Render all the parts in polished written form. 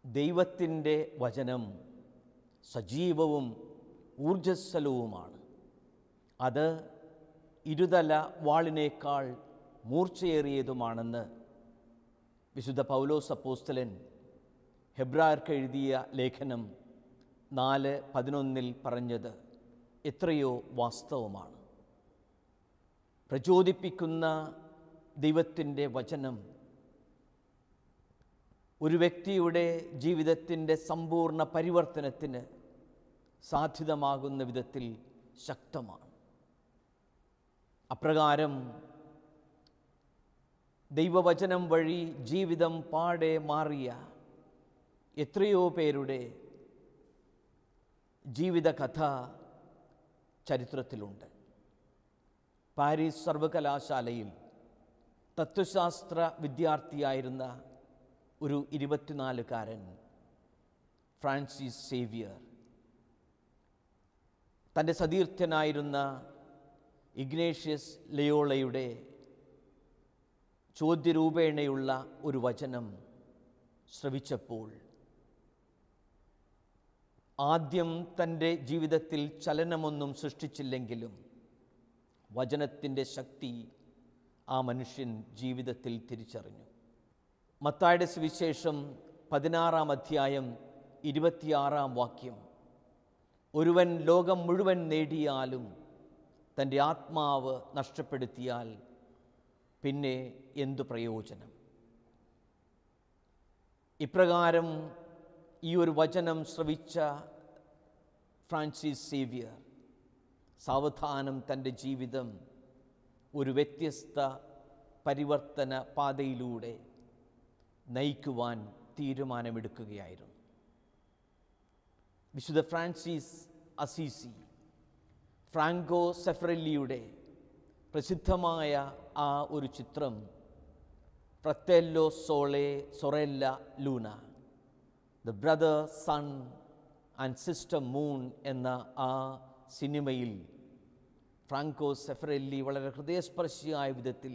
ദൈവത്തിൻ്റെ വചനം സജീവവും ഊർജ്ജസ്വലവുമാണ്. അത് ഇരുതല വാളിനേക്കാൾ മൂർച്ചയേറിയതുമാണെന്ന് വിശുദ്ധ പൗലോസ് അപ്പോസ്തലൻ ഹെബ്രായർക്ക് എഴുതിയ ലേഖനം 4:11 പറഞ്ഞത് എത്രയോ വാസ്തവമാണ്. പ്രചോദിപ്പിക്കുന്ന ദൈവത്തിൻ്റെ വചനം ഒരു വ്യക്തിയുടെ ജീവിതത്തിൻ്റെ സമ്പൂർണ്ണ പരിവർത്തനത്തിന് സാധ്യതമാകുന്ന വിധത്തിൽ ശക്തമാണ്. അപ്രകാരം ദൈവവചനം വഴി ജീവിതം പാടെ മാറിയ എത്രയോ പേരുടെ ജീവിതകഥ ചരിത്രത്തിലുണ്ട്. പാരീസ് സർവകലാശാലയിൽ തത്വശാസ്ത്ര വിദ്യാർത്ഥിയായിരുന്ന ഒരു 24-കാരൻ ഫ്രാൻസിസ് സേവിയർ തൻ്റെ സതീർത്ഥ്യനായിരുന്ന ഇഗ്നേഷ്യസ് ലയോളയുടെ ചോദ്യരൂപേണയുള്ള ഒരു വചനം ശ്രവിച്ചപ്പോൾ ആദ്യം തൻ്റെ ജീവിതത്തിൽ ചലനമൊന്നും സൃഷ്ടിച്ചില്ലെങ്കിലും വചനത്തിൻ്റെ ശക്തി ആ മനുഷ്യൻ ജീവിതത്തിൽ തിരിച്ചറിഞ്ഞു. മത്തായിയുടെ സുവിശേഷം 16-ാം അധ്യായം 26-ാം വാക്യം, ഒരുവൻ ലോകം മുഴുവൻ നേടിയാലും തൻ്റെ ആത്മാവ് നഷ്ടപ്പെടുത്തിയാൽ പിന്നെ എന്തു പ്രയോജനം? ഇപ്രകാരം ഈ ഒരു വചനം ശ്രവിച്ച ഫ്രാൻസിസ് സേവിയർ സാവധാനം തൻ്റെ ജീവിതം ഒരു വ്യത്യസ്ത പരിവർത്തന പാതയിലൂടെ നയിക്കുവാൻ തീരുമാനമെടുക്കുകയായിരുന്നു. വിശുദ്ധ ഫ്രാൻസിസ് അസീസി ഫ്രാങ്കോ സെഫറെല്ലിയുടെ പ്രസിദ്ധമായ ആ ഒരു ചിത്രം Fratello Sole Sorella Luna, the Brother Sun and Sister Moon എന്ന ആ സിനിമയിൽ ഫ്രാങ്കോ സെഫറെല്ലി വളരെ ഹൃദയസ്പർശിയായ വിധത്തിൽ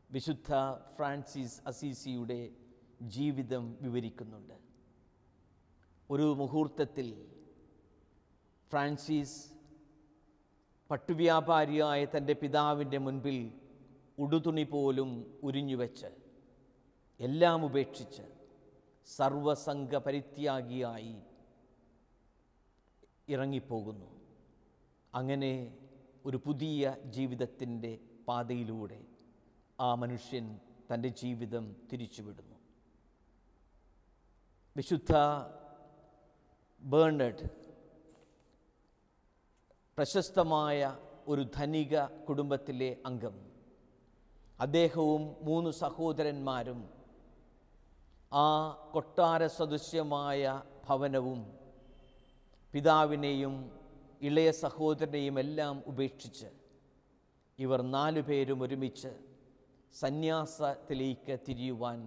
വിശുദ്ധ ഫ്രാൻസിസ് അസീസിയുടെ ജീവിതം വിവരിക്കുന്നുണ്ട്. ഒരു മുഹൂർത്തത്തിൽ ഫ്രാൻസിസ് പട്ടുവ്യാപാരിയായ തൻ്റെ പിതാവിൻ്റെ മുൻപിൽ ഉടുതുണി പോലും ഉരിഞ്ഞുവെച്ച് എല്ലാം ഉപേക്ഷിച്ച് സർവസംഘ പരിത്യാഗിയായി ഇറങ്ങിപ്പോകുന്നു. അങ്ങനെ ഒരു പുതിയ ജീവിതത്തിൻ്റെ പാതയിലൂടെ ആ മനുഷ്യൻ തൻ്റെ ജീവിതം തിരിച്ചുവിടുന്നു. വിശുദ്ധ ബേർണഡ് പ്രശസ്തമായ ഒരു ധനിക കുടുംബത്തിലെ അംഗം. അദ്ദേഹവും 3 സഹോദരന്മാരും ആ കൊട്ടാര സദൃശ്യമായ ഭവനവും പിതാവിനെയും ഇളയ സഹോദരനെയും എല്ലാം ഉപേക്ഷിച്ച് ഇവർ 4 പേരും ഒരുമിച്ച് സന്യാസത്തിലേക്ക് തിരിയുവാൻ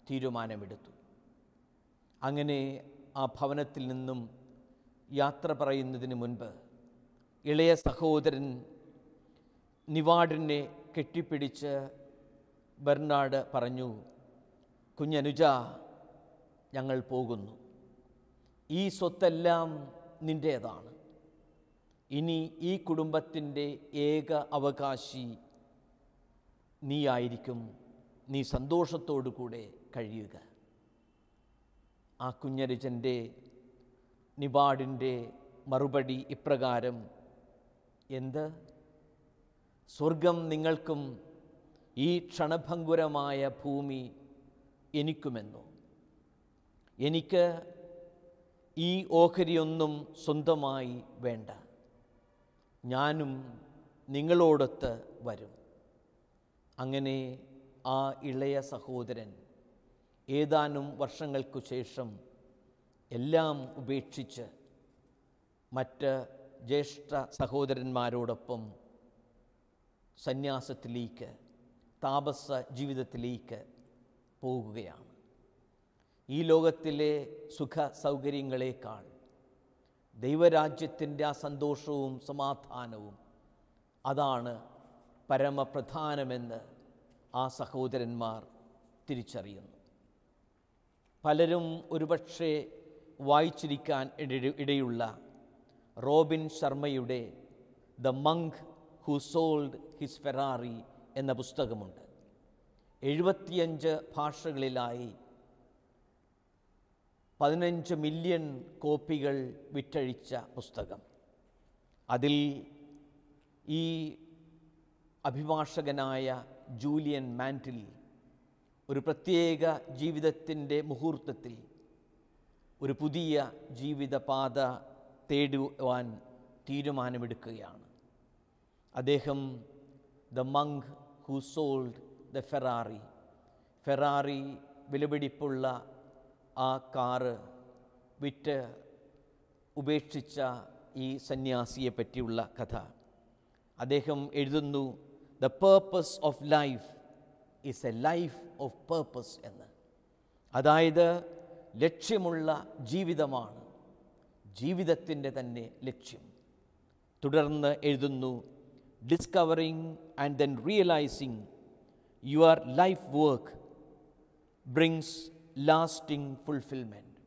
തീരുമാനമെടുത്തു. അങ്ങനെ ആ ഭവനത്തിൽ നിന്നും യാത്ര പറയുന്നതിന് മുൻപ് ഇളയ സഹോദരൻ നിവാഡിനെ കെട്ടിപ്പിടിച്ച് ബെർണാഡ് പറഞ്ഞു, കുഞ്ഞനുജ, ഞങ്ങൾ പോകുന്നു. ഈ സ്വത്തെല്ലാം നിൻ്റേതാണ്. ഇനി ഈ കുടുംബത്തിൻ്റെ ഏക അവകാശി നീയായിരിക്കും. നീ സന്തോഷത്തോടു കൂടെ കഴിയുക. ആ കുഞ്ഞനുജൻ്റെ നിവാഡിൻ്റെ മറുപടി ഇപ്രകാരം, എന്ത്? സ്വർഗം നിങ്ങൾക്കും ഈ ക്ഷണഭംഗുരമായ ഭൂമി എനിക്കുമെന്നോ? എനിക്ക് ഈ ഓഹരിയൊന്നും സ്വന്തമായി വേണ്ട. ഞാനും നിങ്ങളോടൊത്ത് വരും. അങ്ങനെ ആ ഇളയ സഹോദരൻ ഏതാനും വർഷങ്ങൾക്കു ശേഷം എല്ലാം ഉപേക്ഷിച്ച് മറ്റ് ജ്യേഷ്ഠ സഹോദരന്മാരോടൊപ്പം സന്യാസത്തിലേക്ക്, താപസ ജീവിതത്തിലേക്ക് പോകുകയാണ്. ഈ ലോകത്തിലെ സുഖ സൗകര്യങ്ങളെക്കാൾ ദൈവരാജ്യത്തിൻ്റെ ആ സന്തോഷവും സമാധാനവും അതാണ് പരമപ്രധാനമെന്ന് ആ സഹോദരന്മാർ തിരിച്ചറിയുന്നു. പലരും ഒരുപക്ഷെ വായിച്ചിരിക്കാൻ ഇടയുള്ള റോബിൻ ശർമ്മയുടെ the Munk who sold his Ferrari എന്ന പുസ്തകമുണ്ട്. 75 ഭാഷകളിലായി 15 മില്യൺ കോപ്പികൾ വിറ്റഴിച്ച പുസ്തകം. അതിൽ ഈ അഭിഭാഷകനായ ജൂലിയൻ മാൻറ്റിൽ ഒരു പ്രത്യേക ജീവിതത്തിൻ്റെ മുഹൂർത്തത്തിൽ ഒരു പുതിയ ജീവിതപാത തേടുവാൻ തീരുമാനമെടുക്കുകയാണ്. അദ്ദേഹം the Munk who sold the Ferrari വിലപിടിപ്പുള്ള ആ കാറ് വിറ്റ് ഉപേക്ഷിച്ച ഈ സന്യാസിയെ പറ്റിയുള്ള കഥ. അദ്ദേഹം എഴുതുന്നു, the purpose of life is A life of purpose എന്ന്. അതായത് ലക്ഷ്യമുള്ള ജീവിതമാണ് ജീവിതത്തിൻ്റെ തന്നെ ലക്ഷ്യം. തുടർന്ന് എഴുതുന്നു, discovering and then realising your life work brings lasting fulfilment.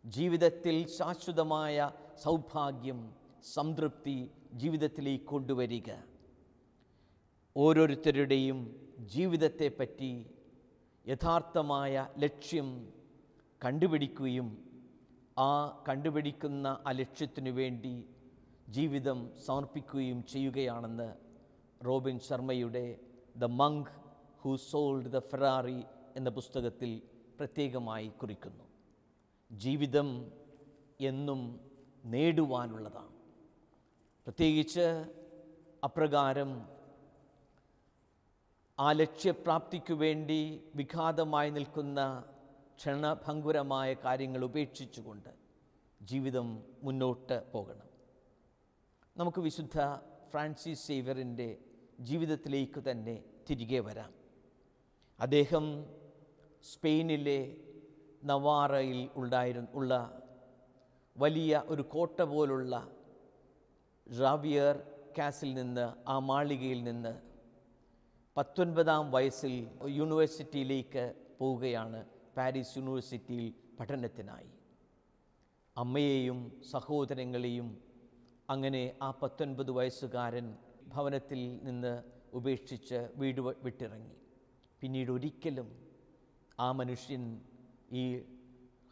ജീവിതത്തിൽ ശാശ്വതമായ സൗഭാഗ്യം, സംതൃപ്തി ജീവിതത്തിലേക്ക് കൊണ്ടുവരിക. ഓരോരുത്തരുടെയും ജീവിതത്തെപ്പറ്റി യഥാർത്ഥമായ ലക്ഷ്യം കണ്ടുപിടിക്കുകയും ആ കണ്ടുപിടിക്കുന്ന ആ ലക്ഷ്യത്തിനു വേണ്ടി ജീവിതം സമർപ്പിക്കുകയും ചെയ്യുകയാണെന്ന് റോബിൻ ശർമ്മയുടെ the Munk who sold the Ferrari എന്ന പുസ്തകത്തിൽ പ്രത്യേകമായി കുറിക്കുന്നു. ജീവിതം എന്നും നേടുവാനുള്ളതാണ്. പ്രത്യേകിച്ച് അപ്രകാരം ആ ലക്ഷ്യപ്രാപ്തിക്കു വേണ്ടി വിഘാതമായി നിൽക്കുന്ന ക്ഷണഭംഗുരമായ കാര്യങ്ങൾ ഉപേക്ഷിച്ചുകൊണ്ട് ജീവിതം മുന്നോട്ട് പോകണം. നമുക്ക് വിശുദ്ധ ഫ്രാൻസിസ് സേവ്യറിൻ്റെ ജീവിതത്തിലേക്ക് തന്നെ തിരികെ വരാം. അദ്ദേഹം സ്പെയിനിലെ നവാറയിൽ ഉള്ള വലിയ ഒരു കോട്ട പോലുള്ള റാവിയർ കാസിൽ നിന്ന്, ആ മാളികയിൽ നിന്ന് 19-ാം വയസ്സിൽ യൂണിവേഴ്സിറ്റിയിലേക്ക് പോവുകയാണ്. പാരീസ് യൂണിവേഴ്സിറ്റിയിൽ പഠനത്തിനായി. അമ്മയെയും സഹോദരങ്ങളെയും അങ്ങനെ ആ 19 വയസ്സുകാരൻ ഭവനത്തിൽ നിന്ന് ഉപേക്ഷിച്ച് വീട് വിട്ടിറങ്ങി. പിന്നീട് ഒരിക്കലും ആ മനുഷ്യൻ ഈ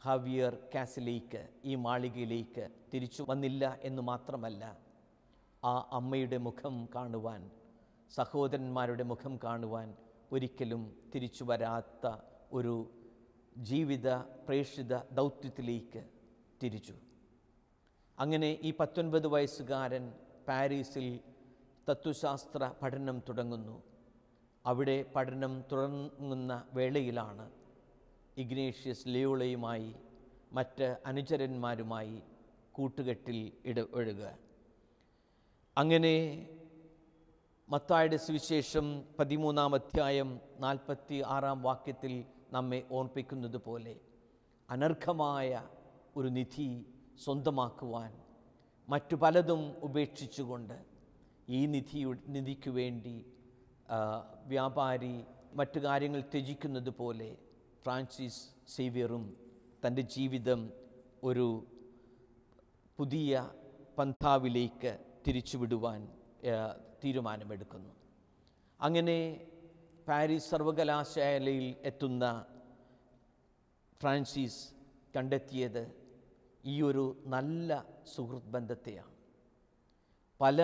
റാവിയർ കാസിലേക്ക്, ഈ മാളികയിലേക്ക് തിരിച്ചു വന്നില്ല എന്ന് മാത്രമല്ല, ആ അമ്മയുടെ മുഖം കാണുവാൻ, സഹോദരന്മാരുടെ മുഖം കാണുവാൻ ഒരിക്കലും തിരിച്ചു വരാത്ത ഒരു ജീവിത പ്രേക്ഷിത ദൗത്യത്തിലേക്ക് തിരിച്ചു. അങ്ങനെ ഈ 19 വയസ്സുകാരൻ പാരീസിൽ തത്വശാസ്ത്ര പഠനം തുടങ്ങുന്നു. അവിടെ പഠനം തുടങ്ങുന്ന വേളയിലാണ് ഇഗ്നേഷ്യസ് ലോയോളയുമായി മറ്റ് അനുചരന്മാരുമായി കൂട്ടുകെട്ടിൽ ഇടപെടുക. അങ്ങനെ മത്തായിയുടെ സുവിശേഷം 13-ാം അധ്യായം 46-ാം വാക്യത്തിൽ നമ്മെ ഓർപ്പിക്കുന്നത് പോലെ അനർഘമായ ഒരു നിധി സ്വന്തമാക്കുവാൻ മറ്റു പലതും ഉപേക്ഷിച്ചുകൊണ്ട് ഈ നിധിക്ക് വേണ്ടി വ്യാപാരി മറ്റു കാര്യങ്ങൾ ത്യജിക്കുന്നത് പോലെ ഫ്രാൻസിസ് സേവ്യറും തൻ്റെ ജീവിതം ഒരു പുതിയ പന്ഥാവിലേക്ക് തിരിച്ചുവിടുവാൻ തീരുമാനമെടുക്കുന്നു. അങ്ങനെ പാരീസ് സർവകലാശാലയിൽ എത്തുന്ന ഫ്രാൻസിസ് കണ്ടെത്തിയത് ഈ ഒരു നല്ല സുഹൃത്ത് ബന്ധത്തെയാണ്. പല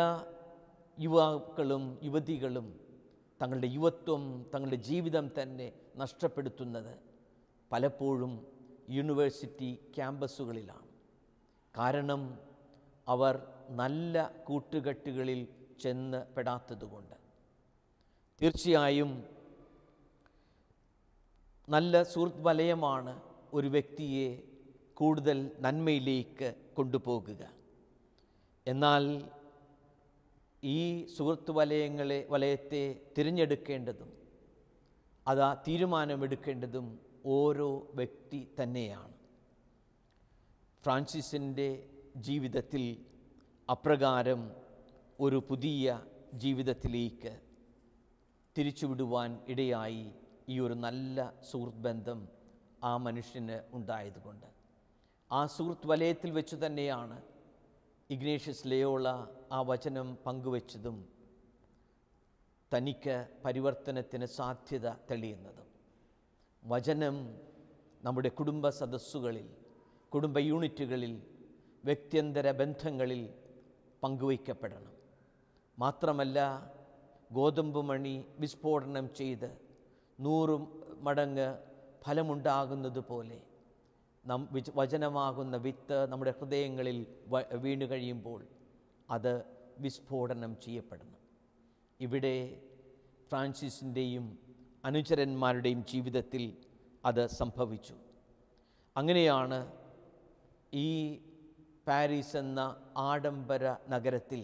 യുവാക്കളും യുവതികളും തങ്ങളുടെ യുവത്വം, തങ്ങളുടെ ജീവിതം തന്നെ നഷ്ടപ്പെടുത്തുന്നത് പലപ്പോഴും യൂണിവേഴ്സിറ്റി ക്യാമ്പസുകളിലാണ്. കാരണം അവർ നല്ല കൂട്ടുകെട്ടുകളിൽ ചെന്ന് പെടാത്തതുകൊണ്ട്. തീർച്ചയായും നല്ല സുഹൃത്ത് വലയമാണ് ഒരു വ്യക്തിയെ കൂടുതൽ നന്മയിലേക്ക് കൊണ്ടുപോകുക. എന്നാൽ ഈ സുഹൃത്ത് വലയത്തെ തിരഞ്ഞെടുക്കേണ്ടതും തീരുമാനമെടുക്കേണ്ടതും ഓരോ വ്യക്തി തന്നെയാണ്. ഫ്രാൻസിസിൻ്റെ ജീവിതത്തിൽ അപ്രകാരം ഒരു പുതിയ ജീവിതത്തിലേക്ക് തിരിച്ചുവിടുവാൻ ഇടയായി ഈ ഒരു നല്ല സുഹൃത്ത് ബന്ധം ആ മനുഷ്യന് ഉണ്ടായതുകൊണ്ട്. ആ സുഹൃത്ത് വലയത്തിൽ വെച്ച് തന്നെയാണ് ഇഗ്നേഷ്യസ് ലയോള ആ വചനം പങ്കുവച്ചതും തനിക്ക് പരിവർത്തനത്തിന് സാധ്യത തെളിയുന്നതും. വചനം നമ്മുടെ കുടുംബ സദസ്സുകളിൽ, കുടുംബ യൂണിറ്റുകളിൽ, വ്യക്തിയന്തര ബന്ധങ്ങളിൽ പങ്കുവയ്ക്കപ്പെടണം. മാത്രമല്ല, ഗോതമ്പ് മണി വിസ്ഫോടനം ചെയ്ത് 100 മടങ്ങ് ഫലമുണ്ടാകുന്നത് പോലെ വചനമാകുന്ന വിത്ത് നമ്മുടെ ഹൃദയങ്ങളിൽ വീണു കഴിയുമ്പോൾ അത് വിസ്ഫോടനം ചെയ്യപ്പെടണം. ഇവിടെ ഫ്രാൻസിസിൻ്റെയും അനുചരന്മാരുടെയും ജീവിതത്തിൽ അത് സംഭവിച്ചു. അങ്ങനെയാണ് ഈ പാരീസ് എന്ന ആഡംബര നഗരത്തിൽ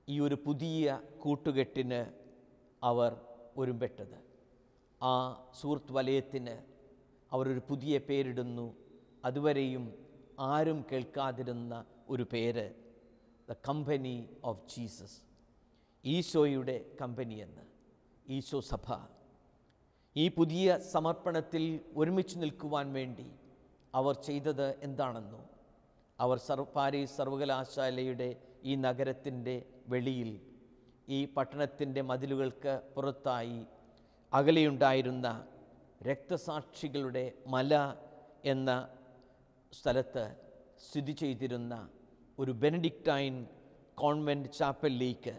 ഈ ഒരു പുതിയ കൂട്ടുകെട്ടിന് അവർ ഒരുമ്പെട്ടത്. ആ സുഹൃത്ത് വലയത്തിന് അവരൊരു പുതിയ പേരിടുന്നു. അതുവരെയും ആരും കേൾക്കാതിരുന്ന ഒരു പേര്, ദ കമ്പനി ഓഫ് ജീസസ്, ഈശോയുടെ കമ്പനി എന്ന്, ഈശോ സഭ. ഈ പുതിയ സമർപ്പണത്തിൽ ഒരുമിച്ച് നിൽക്കുവാൻ വേണ്ടി അവർ ചെയ്തത് എന്താണെന്നോ? അവർ പാരീസ് സർവകലാശാലയുടെ ഈ നഗരത്തിൻ്റെ വെളിയിൽ, ഈ പട്ടണത്തിൻ്റെ മതിലുകൾക്ക് പുറത്തായി അകലെയുണ്ടായിരുന്ന രക്തസാക്ഷികളുടെ മല എന്ന സ്ഥലത്ത് സ്ഥിതി ചെയ്തിരുന്ന ഒരു ബെനഡിക്റ്റൈൻ കോൺവെൻറ്റ് ചാപ്പലിലേക്ക്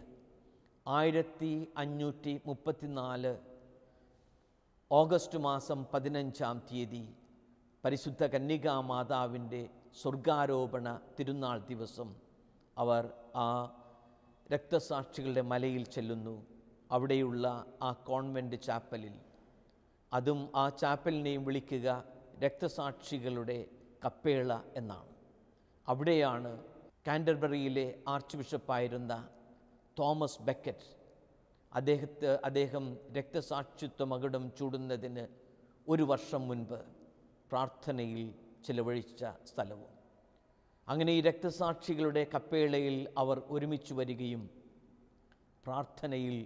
1534 ഓഗസ്റ്റ് മാസം 15-ാം തീയതി പരിശുദ്ധ കന്യകാ മാതാവിൻ്റെ സ്വർഗാരോപണ തിരുനാൾ ദിവസം അവർ ആ രക്തസാക്ഷികളുടെ മലയിൽ ചെല്ലുന്നു. അവിടെയുള്ള ആ കോൺവെൻറ്റ് ചാപ്പലിൽ, അതും ആ ചാപ്പലിനെയും വിളിക്കുക രക്തസാക്ഷികളുടെ കപ്പേള എന്നാണ്. അവിടെയാണ് കാൻറ്റർബറിയിലെ ആർച്ച് ബിഷപ്പായിരുന്ന തോമസ് ബെക്കറ്റ് അദ്ദേഹം രക്തസാക്ഷിത്വ മകുടം ചൂടുന്നതിന് 1 വർഷം മുൻപ് പ്രാർത്ഥനയിൽ ചിലവഴിച്ച സ്ഥലവും. അങ്ങനെ ഈ രക്തസാക്ഷികളുടെ കപ്പേളയിൽ അവർ ഒരുമിച്ച് വരികയും പ്രാർത്ഥനയിൽ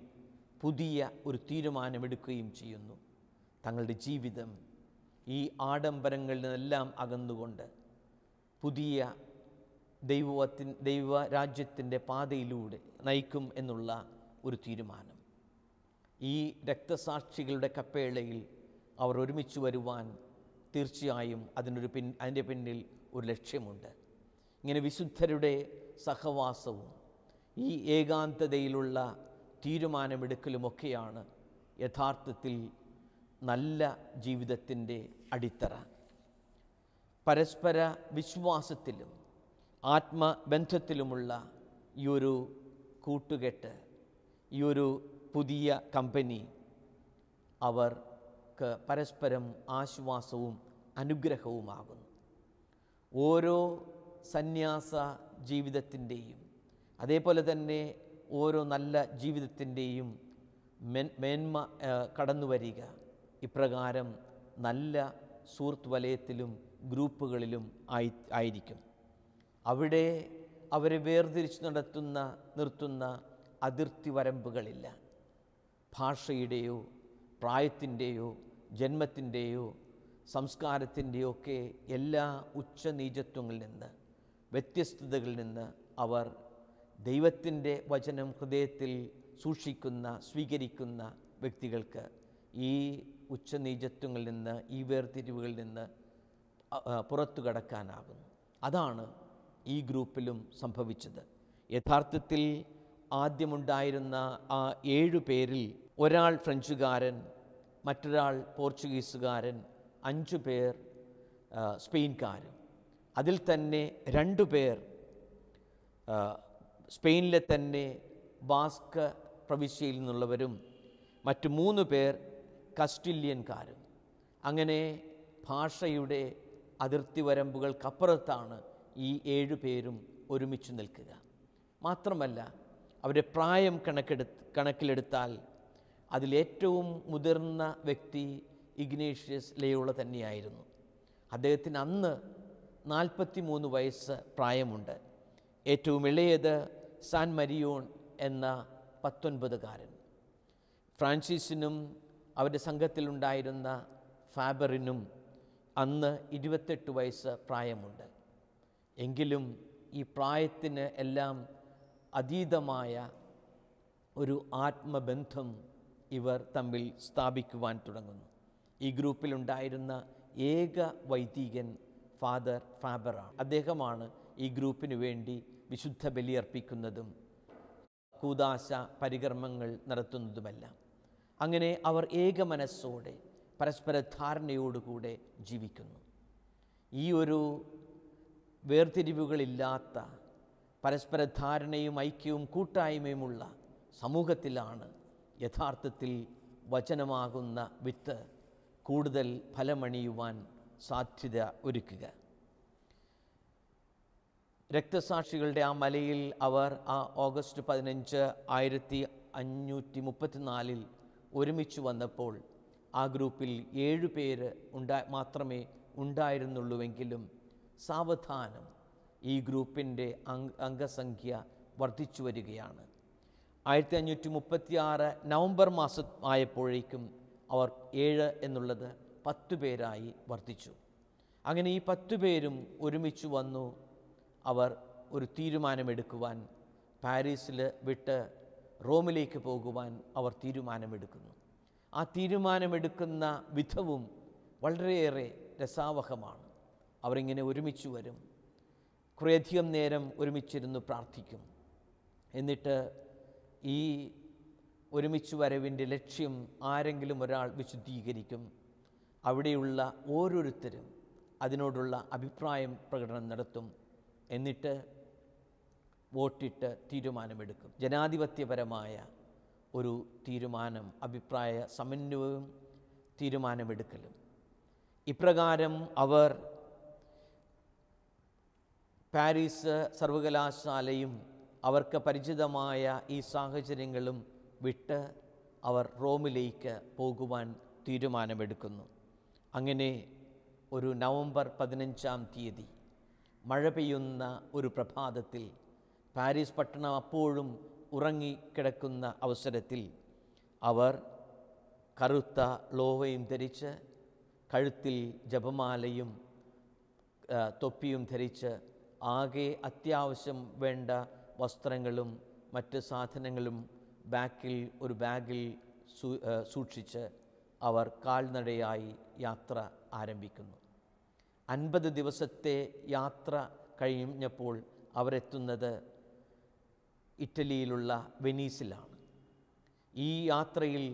പുതിയ ഒരു തീരുമാനമെടുക്കുകയും ചെയ്യുന്നു. തങ്ങളുടെ ജീവിതം ഈ ആഡംബരങ്ങളിൽ നിന്നെല്ലാം അകന്നുകൊണ്ട് പുതിയ ദൈവരാജ്യത്തിൻ്റെ പാതയിലൂടെ നയിക്കും എന്നുള്ള ഒരു തീരുമാനം. ഈ രക്തസാക്ഷികളുടെ കപ്പേളയിൽ അവർ ഒരുമിച്ച് വരുവാൻ തീർച്ചയായും അതിൻ്റെ പിന്നിൽ ഒരു ലക്ഷ്യമുണ്ട്. ഇങ്ങനെ വിശുദ്ധരുടെ സഹവാസവും ഈ ഏകാന്തതയിലുള്ള തീരുമാനമെടുക്കലുമൊക്കെയാണ് യഥാർത്ഥത്തിൽ നല്ല ജീവിതത്തിൻ്റെ അടിത്തറ. പരസ്പര വിശ്വാസത്തിലും ആത്മബന്ധത്തിലുമുള്ള ഈ ഒരു കൂട്ടുകെട്ട്, ഈ ഒരു പുതിയ കമ്പനി അവർക്ക് പരസ്പരം ആശ്വാസവും അനുഗ്രഹവുമാകുന്നു. ഓരോ സന്യാസ ജീവിതത്തിൻ്റെയും, അതേപോലെ തന്നെ ഓരോ നല്ല ജീവിതത്തിൻ്റെയും മേന്മ കടന്നു വരിക ഇപ്രകാരം നല്ല സുഹൃത്ത് വലയത്തിലും ഗ്രൂപ്പുകളിലും ആയിരിക്കും. അവിടെ അവരെ വേർതിരിച്ച് നിർത്തുന്ന അതിർത്തി വരമ്പുകളില്ല. ഭാഷയുടെയോ പ്രായത്തിൻ്റെയോ ജന്മത്തിൻ്റെയോ സംസ്കാരത്തിൻ്റെയോ ഒക്കെ എല്ലാ ഉച്ചനീചത്വങ്ങളിൽ നിന്ന്, വ്യത്യസ്തതകളിൽ നിന്ന് അവർ ദൈവത്തിൻ്റെ വചനം ഹൃദയത്തിൽ സൂക്ഷിക്കുന്ന, സ്വീകരിക്കുന്ന വ്യക്തികൾക്ക് ഈ ഉച്ചനീചത്വങ്ങളിൽ നിന്ന്, ഈ വേർതിരിവുകളിൽ നിന്ന് പുറത്തു കടക്കാനാകുന്നു. അതാണ് ഈ ഗ്രൂപ്പിലും സംഭവിച്ചത്. യഥാർത്ഥത്തിൽ ആദ്യമുണ്ടായിരുന്ന ആ 7 പേരിൽ ഒരാൾ ഫ്രഞ്ചുകാരൻ, മറ്റൊരാൾ പോർച്ചുഗീസുകാരൻ, 5 പേർ സ്പെയിൻകാരും, അതിൽ തന്നെ 2 പേർ സ്പെയിനിലെ തന്നെ ബാസ്ക് പ്രവിശ്യയിൽ നിന്നുള്ളവരും മറ്റ് 3 പേർ കസ്റ്റില്യൻകാരും. അങ്ങനെ ഭാഷയുടെ അതിർത്തി വരമ്പുകൾക്കപ്പുറത്താണ് ഈ 7 പേരും ഒരുമിച്ച് നിൽക്കുക. മാത്രമല്ല, അവരുടെ പ്രായം കണക്കിലെടുത്താൽ അതിലേറ്റവും മുതിർന്ന വ്യക്തി ഇഗ്നേഷ്യസ് ലയോള തന്നെയായിരുന്നു. അദ്ദേഹത്തിന് അന്ന് 43 വയസ്സ് പ്രായമുണ്ട്. ഏറ്റവും ഇളയത് സാൻ മരിയോൺ എന്ന 19കാരൻ. ഫ്രാൻസിസിനും അവരുടെ സംഘത്തിലുണ്ടായിരുന്ന ഫാബറിനും അന്ന് 28 വയസ്സ് പ്രായമുണ്ട്. എങ്കിലും ഈ പ്രായത്തിന് എല്ലാം അതീതമായ ഒരു ആത്മബന്ധം ഇവർ തമ്മിൽ സ്ഥാപിക്കുവാൻ തുടങ്ങുന്നു. ഈ ഗ്രൂപ്പിലുണ്ടായിരുന്ന ഏക വൈദികൻ ഫാദർ ഫാബറാണ്. അദ്ദേഹമാണ് ഈ ഗ്രൂപ്പിന് വേണ്ടി വിശുദ്ധ ബലിയർപ്പിക്കുന്നതും കൂദാശ പരികർമ്മങ്ങൾ നടത്തുന്നതുമെല്ലാം. അങ്ങനെ അവർ ഏക മനസ്സോടെ പരസ്പര ധാരണയോടുകൂടെ ജീവിക്കുന്നു. ഈ ഒരു വേർതിരിവുകളില്ലാത്ത പരസ്പര ധാരണയും ഐക്യവും കൂട്ടായ്മയുമുള്ള സമൂഹത്തിലാണ് യഥാർത്ഥത്തിൽ വചനമാകുന്ന വിത്ത് കൂടുതൽ ഫലമണിയുവാൻ സാധ്യത ഒരുക്കുക. രക്തസാക്ഷികളുടെ ആ മലയിൽ അവർ ആ ഓഗസ്റ്റ് 15, 1534 ഒരുമിച്ച് വന്നപ്പോൾ ആ ഗ്രൂപ്പിൽ 7 പേര് മാത്രമേ ഉണ്ടായിരുന്നുള്ളൂവെങ്കിലും സാവധാനം ഈ ഗ്രൂപ്പിൻ്റെ അംഗസംഖ്യ വർദ്ധിച്ചു വരികയാണ്. 1536 നവംബർ മാസം ആയപ്പോഴേക്കും അവർ 7 എന്നുള്ളത് 10 പേരായി വർദ്ധിച്ചു. അങ്ങനെ ഈ 10 പേരും ഒരുമിച്ച് വന്നു. അവർ ഒരു തീരുമാനമെടുക്കുവാൻ, പാരീസിൽ വിട്ട് റോമിലേക്ക് പോകുവാൻ അവർ തീരുമാനമെടുക്കുന്നു. ആ തീരുമാനമെടുക്കുന്ന വിധവും വളരെയേറെ രസാവഹമാണ്. അവരിങ്ങനെ ഒരുമിച്ച് വരും, കുറേയധികം നേരം ഒരുമിച്ചിരുന്ന് പ്രാർത്ഥിക്കും. എന്നിട്ട് ഈ ഒരുമിച്ച് വരവിൻ്റെ ലക്ഷ്യം ആരെങ്കിലും ഒരാൾ വിശുദ്ധീകരിക്കും. അവിടെയുള്ള ഓരോരുത്തരും അതിനോടുള്ള അഭിപ്രായം പ്രകടനം നടത്തും. എന്നിട്ട് വോട്ടിട്ട് തീരുമാനമെടുക്കും. ജനാധിപത്യപരമായ ഒരു തീരുമാനം, അഭിപ്രായ സമന്വയവും തീരുമാനമെടുക്കലും. ഇപ്രകാരം അവർ പാരീസ് സർവകലാശാലയും അവർക്ക് പരിചിതമായ ഈ സാഹചര്യങ്ങളും വിട്ട് അവർ റോമിലേക്ക് പോകുവാൻ തീരുമാനമെടുക്കുന്നു. അങ്ങനെ ഒരു നവംബർ 15-ാം തീയതി മഴ പെയ്യുന്ന ഒരു പ്രഭാതത്തിൽ പാരീസ് പട്ടണം അപ്പോഴും ഉറങ്ങിക്കിടക്കുന്ന അവസരത്തിൽ അവർ കറുത്ത ലോവയും ധരിച്ച് കഴുത്തിൽ ജപമാലയും തൊപ്പിയും ധരിച്ച് ആകെ അത്യാവശ്യം വേണ്ട വസ്ത്രങ്ങളും മറ്റ് സാധനങ്ങളും ഒരു ബാഗിൽ സൂക്ഷിച്ച് അവർ കാൽനടയായി യാത്ര ആരംഭിക്കുന്നു. 50 ദിവസത്തെ യാത്ര കഴിഞ്ഞപ്പോൾ അവരെത്തുന്നത് ഇറ്റലിയിലുള്ള വെനീസിലാണ്. ഈ യാത്രയിൽ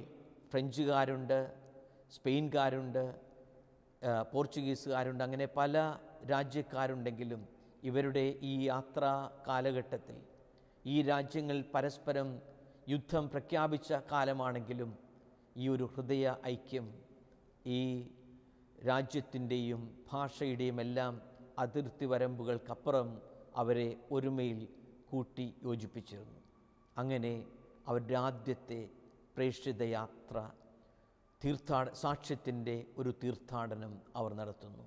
ഫ്രഞ്ചുകാരുണ്ട്, സ്പെയിൻകാരുണ്ട്, പോർച്ചുഗീസുകാരുണ്ട്, അങ്ങനെ പല രാജ്യക്കാരുണ്ടെങ്കിലും ഇവരുടെ ഈ യാത്രാ കാലഘട്ടത്തിൽ ഈ രാജ്യങ്ങൾ പരസ്പരം യുദ്ധം പ്രഖ്യാപിച്ച കാലമാണെങ്കിലും ഈ ഒരു ഹൃദയ ഐക്യം ഈ രാജ്യത്തിൻ്റെയും ഭാഷയുടെയും എല്ലാം അതിർത്തി വരമ്പുകൾക്കപ്പുറം അവരെ ഒരുമയിൽ കൂട്ടി യോജിപ്പിച്ചിരുന്നു. അങ്ങനെ അവരുടെ ആദ്യത്തെ പ്രേക്ഷിത യാത്ര സാക്ഷ്യത്തിൻ്റെ ഒരു തീർത്ഥാടനം അവർ നടത്തുന്നു.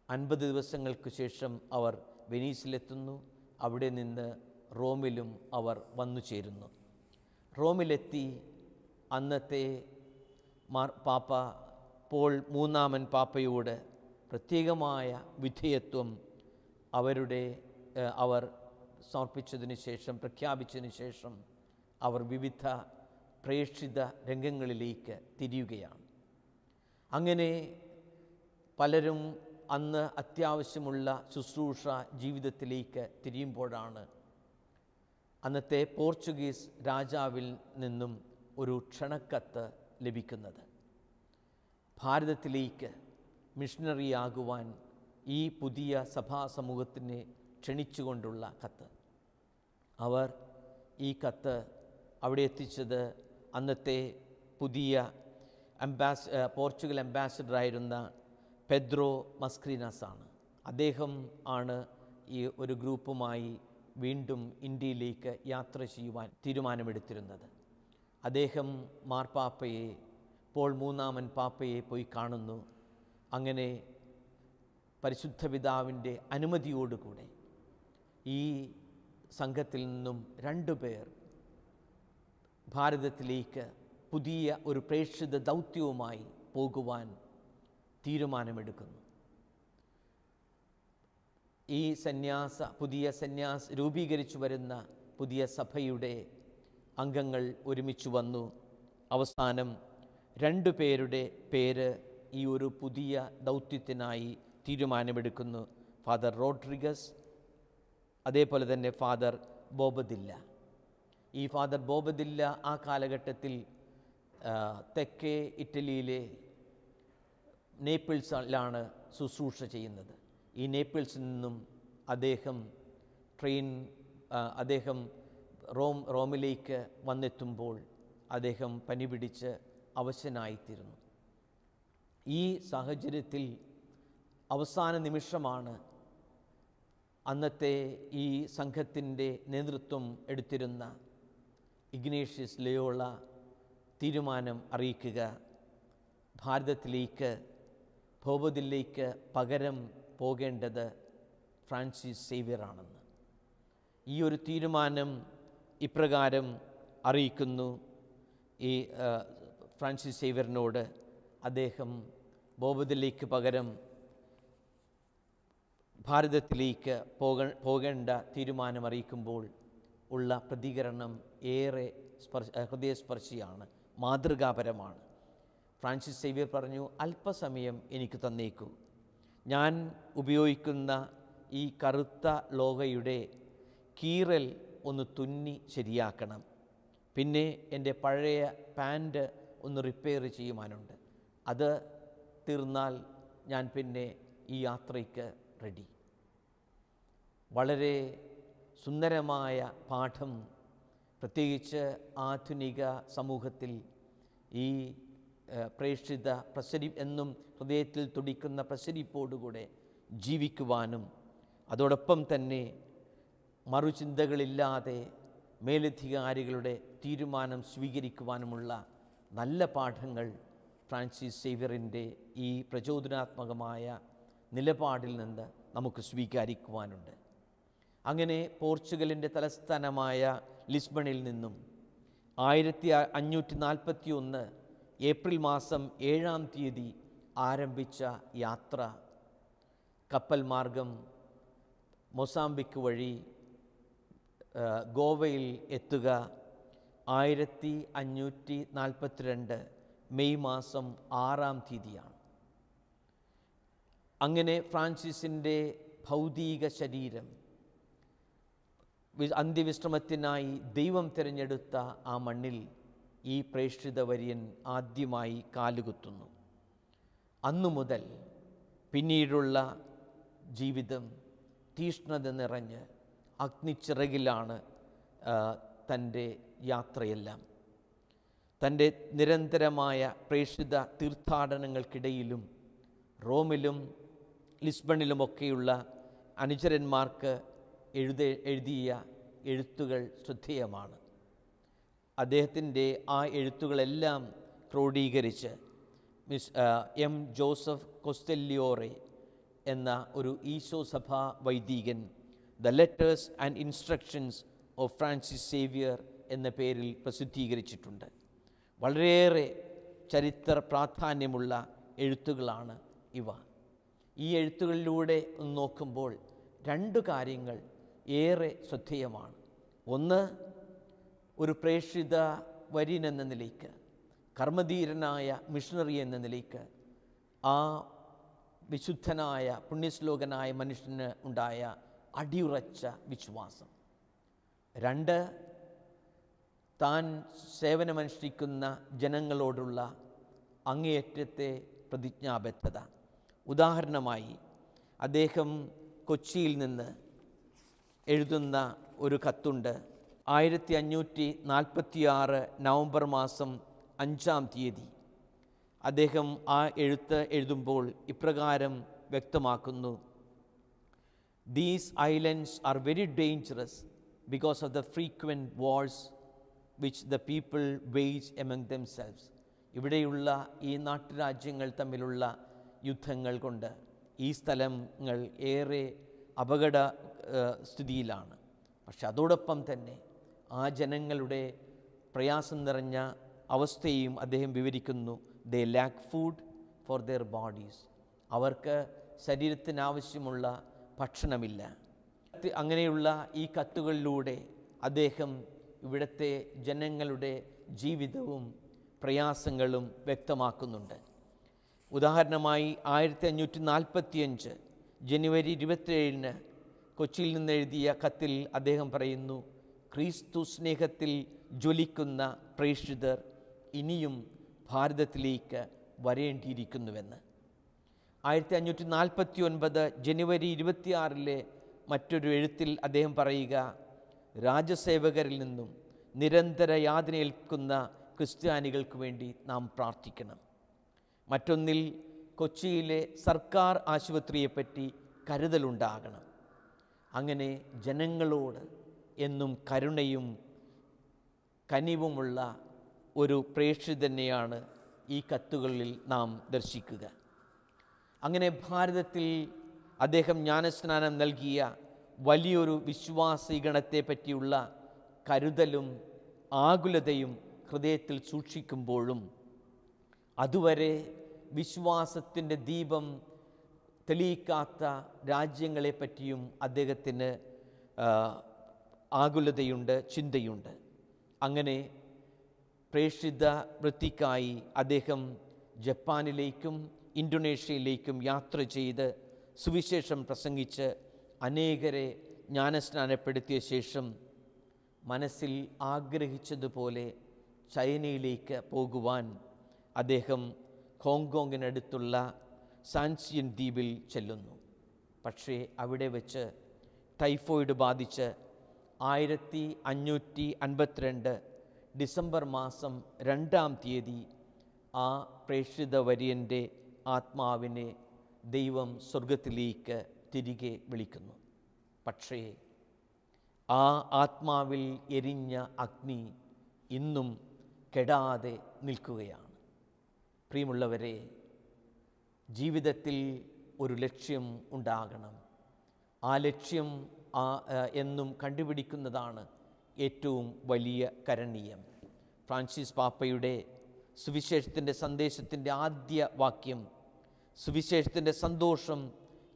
50 ദിവസങ്ങൾക്ക് ശേഷം അവർ വെനീസിലെത്തുന്നു. അവിടെ നിന്ന് റോമിലും അവർ വന്നു ചേരുന്നു. റോമിലെത്തി അന്നത്തെ പാപ്പ പോൾ 3-ാമൻ പാപ്പയോട് പ്രത്യേകമായ വിധേയത്വം അവർ സമർപ്പിച്ചതിന് ശേഷം, പ്രഖ്യാപിച്ചതിന് ശേഷം അവർ വിവിധ പ്രേക്ഷിത രംഗങ്ങളിലേക്ക് തിരിയുകയാണ്. അങ്ങനെ പലരും അന്ന് അത്യാവശ്യമുള്ള ശുശ്രൂഷ ജീവിതത്തിലേക്ക് തിരിയുമ്പോഴാണ് അന്നത്തെ പോർച്ചുഗീസ് രാജാവിൽ നിന്നും ഒരു ക്ഷണക്കത്ത് ലഭിക്കുന്നത്. ഭാരതത്തിലേക്ക് മിഷണറിയാകുവാൻ ഈ പുതിയ സഭാ സമൂഹത്തിനെ ക്ഷണിച്ചുകൊണ്ടുള്ള കത്ത്. അവർ ഈ കത്ത് അവിടെ എത്തിച്ചത് അന്നത്തെ പുതിയ പോർച്ചുഗൽ അംബാസഡറായിരുന്ന പെദ്രോ മസ്ക്രീനാസ് ആണ്. അദ്ദേഹം ആണ് ഈ ഒരു ഗ്രൂപ്പുമായി വീണ്ടും ഇന്ത്യയിലേക്ക് യാത്ര ചെയ്യുവാൻ തീരുമാനമെടുത്തിരുന്നത്. അദ്ദേഹം മാർപ്പാപ്പയെ പോൾ മൂന്നാമൻ പാപ്പയെ പോയി കാണുന്നു. അങ്ങനെ പരിശുദ്ധ പിതാവിൻ്റെ അനുമതിയോടുകൂടെ ഈ സംഘത്തിൽ നിന്നും 2 പേർ ഭാരതത്തിലേക്ക് പുതിയ ഒരു പ്രേക്ഷിത ദൗത്യവുമായി പോകുവാൻ തീരുമാനമെടുക്കുന്നു. ഈ പുതിയ സന്യാസ രൂപീകരിച്ചു വരുന്ന പുതിയ സഭയുടെ അംഗങ്ങൾ ഒരുമിച്ച് വന്നു. അവസാനം 2 പേരുടെ പേര് ഈ ഒരു പുതിയ ദൗത്യത്തിനായി തീരുമാനമെടുക്കുന്നു. ഫാദർ റോഡ്രിഗസ്, അതേപോലെ തന്നെ ഫാദർ ബോബദില്ല. ഈ ഫാദർ ബോബദില്ല ആ കാലഘട്ടത്തിൽ തെക്കേ ഇറ്റലിയിലെ നേപ്പിൾസിലാണ് ശുശ്രൂഷ ചെയ്യുന്നത്. ഈ നേപ്പിൾസിൽ നിന്നും അദ്ദേഹം റോമിലേക്ക് വന്നെത്തുമ്പോൾ അദ്ദേഹം പനി പിടിച്ച് അവശനായിത്തീരുന്നു. ഈ സാഹചര്യത്തിൽ അവസാന നിമിഷമാണ് അന്നത്തെ ഈ സംഘത്തിൻ്റെ നേതൃത്വം എടുത്തിരുന്ന ഇഗ്നേഷ്യസ് ലയോള തീരുമാനം അറിയിക്കുക, ഭാരതത്തിലേക്ക് ബോബദില്ലയ്ക്ക് പകരം പോകേണ്ടത് ഫ്രാൻസിസ് സേവ്യറാണെന്ന്. ഈ ഒരു തീരുമാനം ഇപ്രകാരം അറിയിക്കുന്നു ഈ ഫ്രാൻസിസ് സേവ്യറിനോട്. അദ്ദേഹം ബോബദില്ലയ്ക്ക് പകരം ഭാരതത്തിലേക്ക് പോകേണ്ട തീരുമാനം അറിയിക്കുമ്പോൾ ഉള്ള പ്രതികരണം ഏറെ ഹൃദയസ്പർശിയാണ്, മാതൃകാപരമാണ്. ഫ്രാൻസിസ് സേവ്യർ പറഞ്ഞു, അല്പസമയം എനിക്ക് തന്നേക്കൂ. ഞാൻ ഉപയോഗിക്കുന്ന ഈ കറുത്ത ലോഹയുടെ കീറൽ ഒന്ന് തുന്നി ശരിയാക്കണം. പിന്നെ എൻ്റെ പഴയ പാൻറ് ഒന്ന് റിപ്പയർ ചെയ്യുവാനുണ്ട്. അത് തീർന്നാൽ ഞാൻ പിന്നെ ഈ യാത്രയ്ക്ക് റെഡി. വളരെ സുന്ദരമായ പാഠം, പ്രത്യേകിച്ച് ആധുനിക സമൂഹത്തിൽ ഈ പ്രേക്ഷിത എന്നും ഹൃദയത്തിൽ തുടിക്കുന്ന പ്രസരിപ്പോടുകൂടെ ജീവിക്കുവാനും അതോടൊപ്പം തന്നെ മറുചിന്തകളില്ലാതെ മേലധികാരികളുടെ തീരുമാനം സ്വീകരിക്കുവാനുമുള്ള നല്ല പാഠങ്ങൾ ഫ്രാൻസിസ് സേവ്യറിൻ്റെ ഈ പ്രചോദനാത്മകമായ നിലപാടിൽ നിന്ന് നമുക്ക് സ്വീകരിക്കുവാനുണ്ട്. അങ്ങനെ പോർച്ചുഗലിൻ്റെ തലസ്ഥാനമായ ലിസ്ബണിൽ നിന്നും 1541 ഏപ്രിൽ മാസം 7-ാം തീയതി ആരംഭിച്ച യാത്ര കപ്പൽ മാർഗം മൊസാംബിക്ക് വഴി ഗോവയിൽ എത്തുക 1542 മെയ് മാസം 6-ാം തീയതിയാണ്. അങ്ങനെ ഫ്രാൻസിസിൻ്റെ ഭൗതിക ശരീരം അന്ത്യവിശ്രമത്തിനായി ദൈവം തിരഞ്ഞെടുത്ത ആ മണ്ണിൽ ഈ പ്രേക്ഷിത വര്യൻ ആദ്യമായി കാലുകുത്തുന്നു. അന്നു മുതൽ പിന്നീടുള്ള ജീവിതം തീഷ്ണത നിറഞ്ഞ് അഗ്നിച്ചിറകിലാണ് തൻ്റെ യാത്രയെല്ലാം. തൻ്റെ നിരന്തരമായ പ്രേക്ഷിത തീർത്ഥാടനങ്ങൾക്കിടയിലും റോമിലും ലിസ്ബണിലുമൊക്കെയുള്ള അനുചരന്മാർക്ക് എഴുതിയ എഴുത്തുകൾ ശ്രദ്ധേയമാണ്. അദ്ദേഹത്തിൻ്റെ ആ എഴുത്തുകളെല്ലാം ക്രോഡീകരിച്ച് എം ജോസഫ് കൊസ്റ്റല്ലിയോറെ എന്ന ഒരു ഈശോ സഭാ വൈദികൻ the letters and instructions of Francis Xavier എന്ന പേരിൽ പ്രസിദ്ധീകരിച്ചിട്ടുണ്ട്. വളരെയേറെ ചരിത്ര പ്രാധാന്യമുള്ള എഴുത്തുകളാണ് ഇവ. ഈ എഴുത്തുകളിലൂടെ നോക്കുമ്പോൾ 2 കാര്യങ്ങൾ ഏറെ ശ്രദ്ധേയമാണ്. ഒന്ന്, ഒരു പ്രേക്ഷിത വര്യൻ എന്ന നിലയ്ക്ക്, കർമ്മധീരനായ മിഷണറി എന്ന നിലയ്ക്ക് ആ വിശുദ്ധനായ പുണ്യശ്ലോകനായ മനുഷ്യന് ഉണ്ടായ അടിയുറച്ച വിശ്വാസം. 2, താൻ സേവനമനുഷ്ഠിക്കുന്ന ജനങ്ങളോടുള്ള അങ്ങേയറ്റത്തെ പ്രതിജ്ഞാബദ്ധത. ഉദാഹരണമായി അദ്ദേഹം കൊച്ചിയിൽ നിന്ന് എഴുതുന്ന ഒരു കത്തുണ്ട്. 1546 നവംബർ മാസം 5-ാം തീയതി അദ്ദേഹം ആ എഴുതുമ്പോൾ ഇപ്രകാരം വ്യക്തമാക്കുന്നു: These islands are very dangerous because of the frequent wars which the people wage among themselves. ഇവിടെയുള്ള ഈ നാട്ടുരാജ്യങ്ങൾ തമ്മിലുള്ള യുദ്ധങ്ങൾ കൊണ്ട് ഈ സ്ഥലങ്ങൾ ഏറെ അപകട സ്ഥിതിയിലാണ്. പക്ഷെ അതോടൊപ്പം തന്നെ ആ ജനങ്ങളുടെ പ്രയാസം നിറഞ്ഞ അവസ്ഥയും അദ്ദേഹം വിവരിക്കുന്നു. They lack food for their bodies. അവർക്ക് ശരീരത്തിനാവശ്യമുള്ള ഭക്ഷണമില്ല. അങ്ങനെയുള്ള ഈ കത്തുകളിലൂടെ അദ്ദേഹം ഇവിടുത്തെ ജനങ്ങളുടെ ജീവിതവും പ്രയാസങ്ങളും വ്യക്തമാക്കുന്നുണ്ട്. ഉദാഹരണമായി 1545 ജനുവരി 27 കൊച്ചിയിൽ നിന്നെഴുതിയ കത്തിൽ അദ്ദേഹം പറയുന്നു, ക്രിസ്തു സ്നേഹത്തിൽ ജ്വലിക്കുന്ന പ്രേക്ഷിതർ ഇനിയും ഭാരതത്തിലേക്ക് വരേണ്ടിയിരിക്കുന്നുവെന്ന്. 1549 ജനുവരി 26 മറ്റൊരു എഴുത്തിൽ അദ്ദേഹം പറയുക, രാജസേവകരിൽ നിന്നും നിരന്തര യാതനയേൽക്കുന്ന ക്രിസ്ത്യാനികൾക്ക് വേണ്ടി നാം പ്രാർത്ഥിക്കണം. മറ്റൊന്നിൽ കൊച്ചിയിലെ സർക്കാർ ആശുപത്രിയെപ്പറ്റി കരുതലുണ്ടാകണം. അങ്ങനെ ജനങ്ങളോട് എന്നും കരുണയും കനിവുമുള്ള ഒരു പ്രേക്ഷിതനെയാണ് ഈ കത്തുകളിൽ നാം ദർശിക്കുക. അങ്ങനെ ഭാരതത്തിൽ അദ്ദേഹം ജ്ഞാനസ്നാനം നൽകിയ വലിയൊരു വിശ്വാസിഗണത്തെ പറ്റിയുള്ള കരുതലും ആകുലതയും ഹൃദയത്തിൽ സൂക്ഷിക്കുമ്പോഴും അതുവരെ വിശ്വാസത്തിൻ്റെ ദീപം തെളിയിക്കാത്ത രാജ്യങ്ങളെപ്പറ്റിയും അദ്ദേഹത്തിന് ആകുലതയുണ്ട്, ചിന്തയുണ്ട്. അങ്ങനെ പ്രേക്ഷിത വൃത്തിക്കായി അദ്ദേഹം ജപ്പാനിലേക്കും ഇന്തോനേഷ്യയിലേക്കും യാത്ര ചെയ്ത് സുവിശേഷം പ്രസംഗിച്ച് അനേകരെ ജ്ഞാനസ്നാനപ്പെടുത്തിയ ശേഷം മനസ്സിൽ ആഗ്രഹിച്ചതുപോലെ ചൈനയിലേക്ക് പോകുവാൻ അദ്ദേഹം ഹോങ്കോങ്ങിനടുത്തുള്ള സാൻസിയൻ ദ്വീപിൽ ചെല്ലുന്നു. പക്ഷേ അവിടെ വെച്ച് ടൈഫോയിഡ് ബാധിച്ച് 1552 ഡിസംബർ മാസം 2-ാം തീയതി ആ പ്രേക്ഷിത വര്യൻ്റെ ആത്മാവിനെ ദൈവം സ്വർഗത്തിലേക്ക് തിരികെ വിളിക്കുന്നു. പക്ഷേ ആ ആത്മാവിൽ എരിഞ്ഞ അഗ്നി ഇന്നും കെടാതെ നിൽക്കുകയാണ്. പ്രിയമുള്ളവരെ, ജീവിതത്തിൽ ഒരു ലക്ഷ്യം ഉണ്ടാകണം. ആ ലക്ഷ്യം എന്നും കണ്ടുപിടിക്കുന്നതാണ് ഏറ്റവും വലിയ കരണീയം. ഫ്രാൻസിസ് പാപ്പയുടെ സുവിശേഷത്തിൻ്റെ സന്ദേശത്തിൻ്റെ ആദ്യ വാക്യം, സുവിശേഷത്തിൻ്റെ സന്തോഷം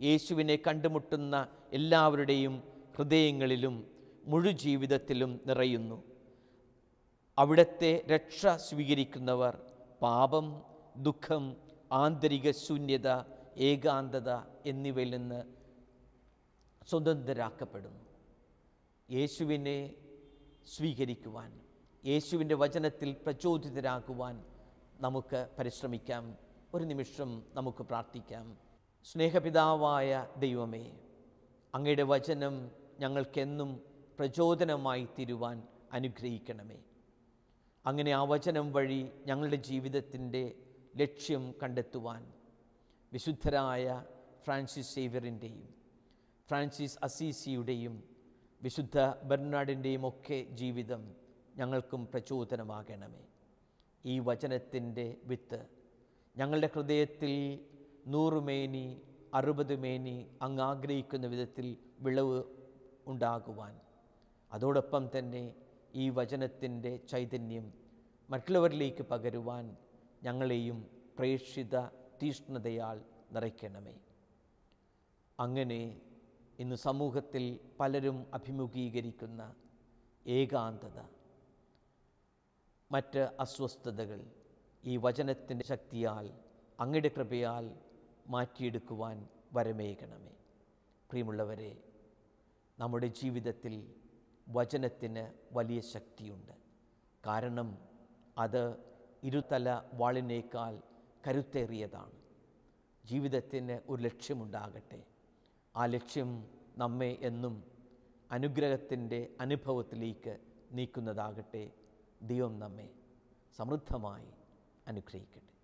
യേശുവിനെ കണ്ടുമുട്ടുന്ന എല്ലാവരുടെയും ഹൃദയങ്ങളിലും മുഴുജീവിതത്തിലും നിറയുന്നു. അവിടുത്തെ രക്ഷ സ്വീകരിക്കുന്നവർ പാപം, ദുഃഖം, ആന്തരിക ശൂന്യത, ഏകാന്തത എന്നിവയിൽ നിന്ന് സ്വതന്ത്രരാക്കപ്പെടുന്നു. യേശുവിനെ സ്വീകരിക്കുവാൻ, യേശുവിൻ്റെ വചനത്തിൽ പ്രചോദിതരാകുവാൻ നമുക്ക് പരിശ്രമിക്കാം. ഒരു നിമിഷം നമുക്ക് പ്രാർത്ഥിക്കാം. സ്നേഹപിതാവായ ദൈവമേ, അങ്ങയുടെ വചനം ഞങ്ങൾക്കെന്നും പ്രചോദനമായി തീരുവാൻ അനുഗ്രഹിക്കണമേ. അങ്ങനെ ആ വചനം വഴി ഞങ്ങളുടെ ജീവിതത്തിൻ്റെ ലക്ഷ്യം കണ്ടെത്തുവാൻ വിശുദ്ധരായ ഫ്രാൻസിസ് സേവ്യറിൻ്റെയും ഫ്രാൻസിസ് അസീസിയുടെയും വിശുദ്ധ ബെർണാഡിൻ്റെയും ഒക്കെ ജീവിതം ഞങ്ങൾക്കും പ്രചോദനമാകണമേ. ഈ വചനത്തിൻ്റെ വിത്ത് ഞങ്ങളുടെ ഹൃദയത്തിൽ 100 മേനി 60 മേനി അങ്ങ് ആഗ്രഹിക്കുന്ന വിധത്തിൽ വിളവ് ഉണ്ടാകുവാൻ, അതോടൊപ്പം തന്നെ ഈ വചനത്തിൻ്റെ ചൈതന്യം മറ്റുള്ളവരിലേക്ക് പകരുവാൻ ഞങ്ങളെയും പ്രേക്ഷിത തീഷ്ണതയാൽ നിറയ്ക്കണമേ. അങ്ങനെ ഇന്ന് സമൂഹത്തിൽ പലരും അഭിമുഖീകരിക്കുന്ന ഏകാന്തത, മറ്റ് അസ്വസ്ഥതകൾ ഈ വചനത്തിൻ്റെ ശക്തിയാൽ അങ്ങയുടെ കൃപയാൽ മാറ്റിയെടുക്കുവാൻ വരമേകണമേ. പ്രിയമുള്ളവരെ, നമ്മുടെ ജീവിതത്തിൽ വചനത്തിന് വലിയ ശക്തിയുണ്ട്. കാരണം അത് ഇരുതല വാളിനേക്കാൾ കരുത്തേറിയതാണ്. ജീവിതത്തിന് ഒരു ലക്ഷ്യമുണ്ടാകട്ടെ. ആ ലക്ഷ്യം നമ്മെ എന്നും അനുഗ്രഹത്തിൻ്റെ അനുഭവത്തിലേക്ക് നീക്കുന്നതാകട്ടെ. ദൈവം നമ്മെ സമൃദ്ധമായി അനുഗ്രഹിക്കട്ടെ.